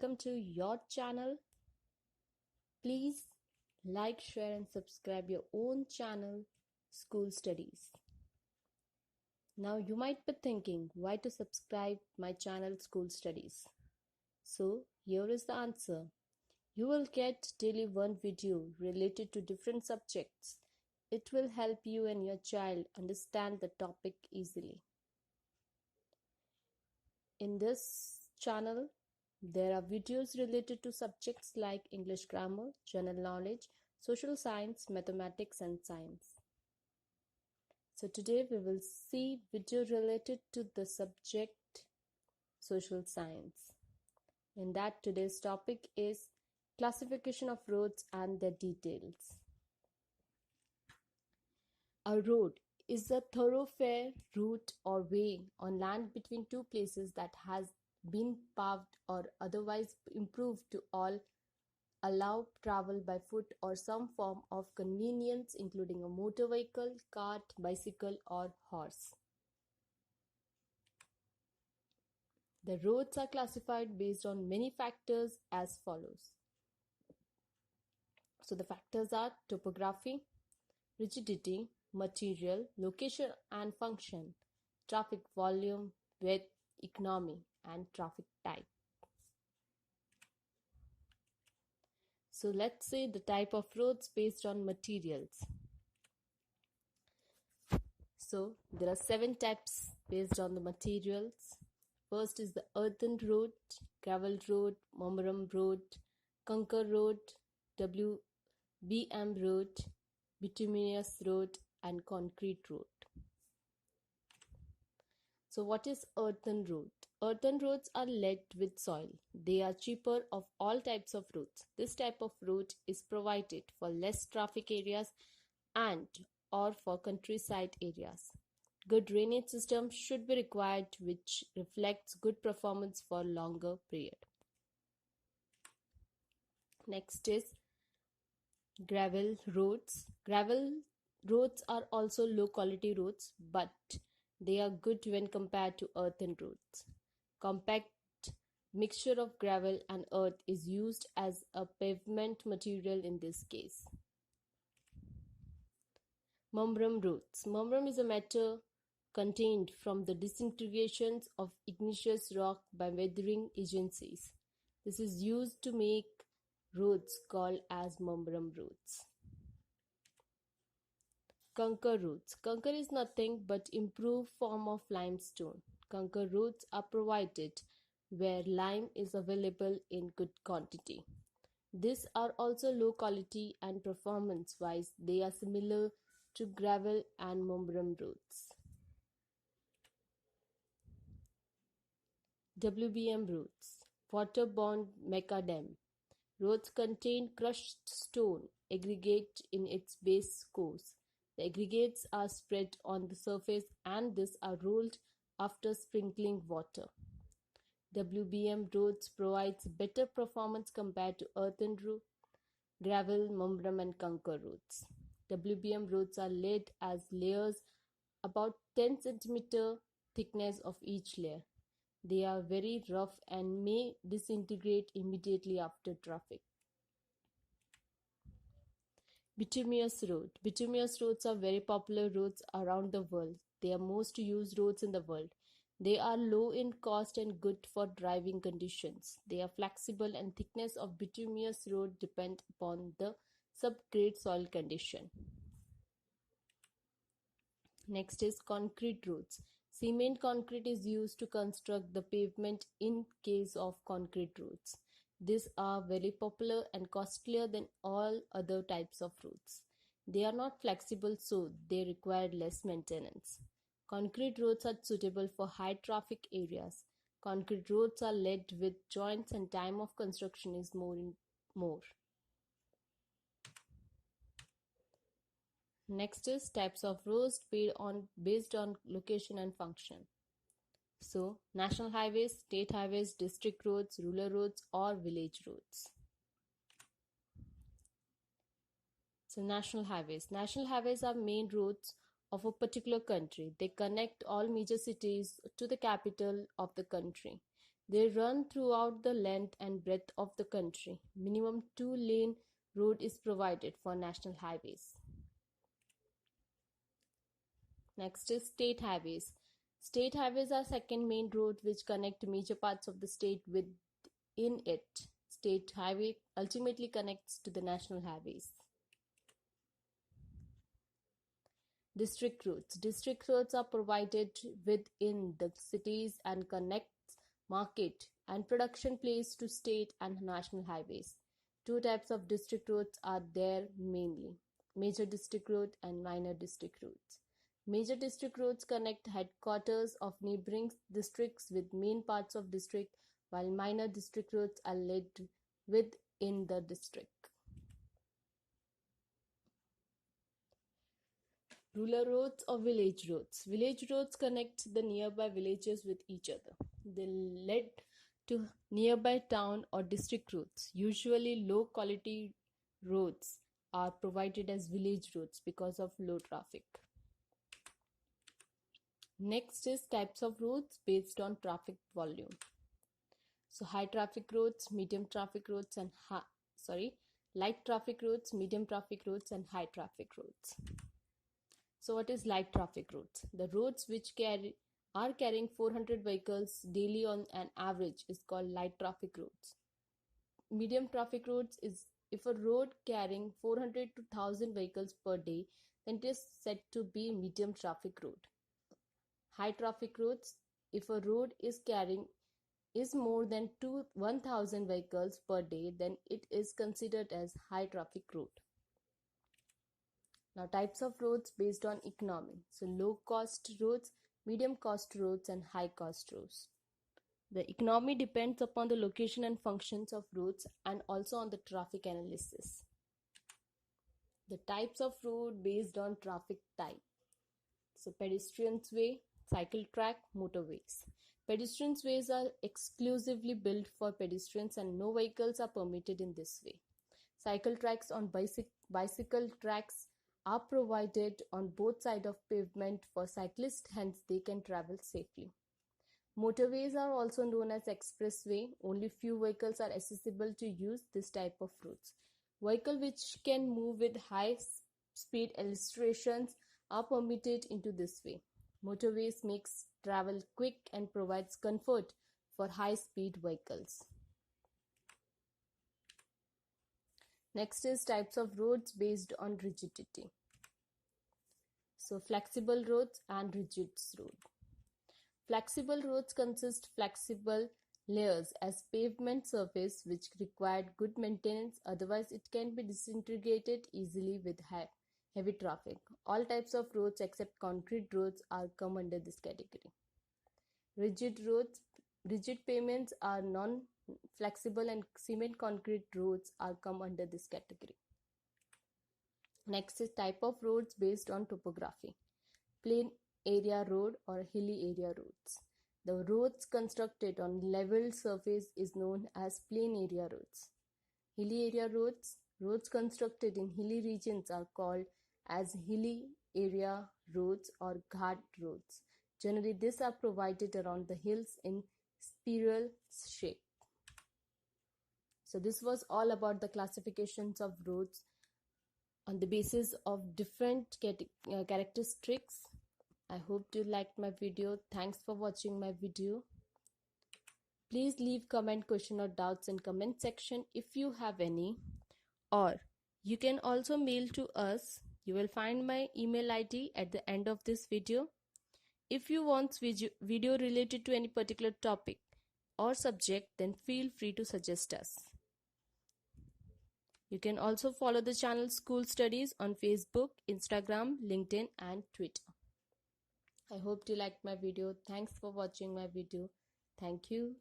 welcome to your channel. Please like, share and subscribe your own channel, School Studies. Now you might be thinking why to subscribe my channel, School Studies. So here is the answer. You will get daily one video related to different subjects. It will help you and your child understand the topic easily. In this channel, there are videos related to subjects like English grammar, general knowledge, social science, mathematics and science. So today we will see video related to the subject social science. In that today's topic is classification of roads and their details. A road is a thoroughfare, route or way on land between two places that has been paved or otherwise improved to allow travel by foot or some form of convenience, including a motor vehicle, cart, bicycle or horse. The roads are classified based on many factors as follows. So the factors are topography, rigidity, material, location and function, traffic volume, width, economy, and traffic type. So let's say the type of roads based on materials. So there are 7 types based on the materials. First is the earthen road, gravel road, Momram road, Conker road, WBM road, bituminous road, and concrete road. So what is earthen road? Earthen roads are laid with soil. They are cheaper of all types of roads. This type of road is provided for less traffic areas and or for countryside areas. Good drainage system should be required which reflects good performance for longer period. Next is gravel roads. Gravel roads are also low quality roads, but they are good when compared to earthen roads. Compact mixture of gravel and earth is used as a pavement material in this case. Momram roads. Momram is a matter contained from the disintegrations of igneous rock by weathering agencies. This is used to make roads called as Momram roads. Conker roads. Conker is nothing but improved form of limestone. Conker roads are provided where lime is available in good quantity. These are also low quality and performance wise they are similar to gravel and Momram roads. WBM roads. Waterborne macadam. Roads contain crushed stone aggregate in its base course. The aggregates are spread on the surface and these are rolled after sprinkling water. WBM roads provides better performance compared to earthen road, gravel, Momram and Conker roads. WBM roads are laid as layers about 10 cm thickness of each layer. They are very rough and may disintegrate immediately after traffic. Bituminous road. Bituminous roads are very popular roads around the world. They are most used roads in the world. They are low in cost and good for driving conditions. They are flexible and thickness of bituminous road depend upon the subgrade soil condition. Next is concrete roads. Cement concrete is used to construct the pavement in case of concrete roads. These are very popular and costlier than all other types of roads. They are not flexible, so they require less maintenance. Concrete roads are suitable for high traffic areas. Concrete roads are laid with joints and time of construction is more. Next is types of roads based on location and function. So, national highways, state highways, district roads, rural roads or village roads. So, national highways. National highways are main roads of a particular country. They connect all major cities to the capital of the country. They run throughout the length and breadth of the country. Minimum 2-lane road is provided for national highways. Next is state highways. State highways are second main road which connect major parts of the state within it. State highway ultimately connects to the national highways. District roads. District roads are provided within the cities and connects market and production place to state and national highways. Two types of district roads are there mainly: major district road and minor district roads. Major district roads connect headquarters of neighboring districts with main parts of district, while minor district roads are led within the district. Rural roads or village roads. Village roads connect the nearby villages with each other. They lead to nearby town or district roads. Usually low quality roads are provided as village roads because of low traffic. Next is types of roads based on traffic volume. So high traffic roads, medium traffic roads and light traffic roads, medium traffic roads and high traffic roads. So what is light traffic roads? The roads which are carrying 400 vehicles daily on an average is called light traffic roads. Medium traffic roads is if a road carrying 400 to 1000 vehicles per day, then it is said to be medium traffic road. High traffic roads, if a road is carrying more than 1000 vehicles per day, then it is considered as high traffic road. Now types of roads based on economy. So low cost roads, medium cost roads and high cost roads. The economy depends upon the location and functions of roads and also on the traffic analysis. The types of road based on traffic type. So pedestrians way, cycle track, motorways. Pedestrians ways are exclusively built for pedestrians and no vehicles are permitted in this way. Cycle tracks on bicycle tracks are provided on both sides of pavement for cyclists, hence they can travel safely. Motorways are also known as expressway. Only few vehicles are accessible to use this type of roads. Vehicles which can move with high speed illustrations are permitted into this way. Motorways makes travel quick and provides comfort for high speed vehicles. Next is types of roads based on rigidity. So flexible roads and rigid road. Flexible roads consist flexible layers as pavement surface which required good maintenance, otherwise it can be disintegrated easily with heavy traffic. All types of roads except concrete roads are come under this category. Rigid roads, rigid pavements are non-flexible and cement concrete roads are come under this category. Next is type of roads based on topography. Plain area road or hilly area roads. The roads constructed on level surface is known as plain area roads. Hilly area roads, roads constructed in hilly regions are called as hilly area roads or ghat roads. Generally, these are provided around the hills in spiral shape. So this was all about the classifications of roads on the basis of different characteristics. I hope you liked my video. Thanks for watching my video. Please leave comment, question or doubts in comment section if you have any, or you can also mail to us. You will find my email ID at the end of this video. If you want video related to any particular topic or subject, then feel free to suggest us. You can also follow the channel School Studies on Facebook, Instagram, LinkedIn and Twitter. I hope you liked my video. Thanks for watching my video. Thank you.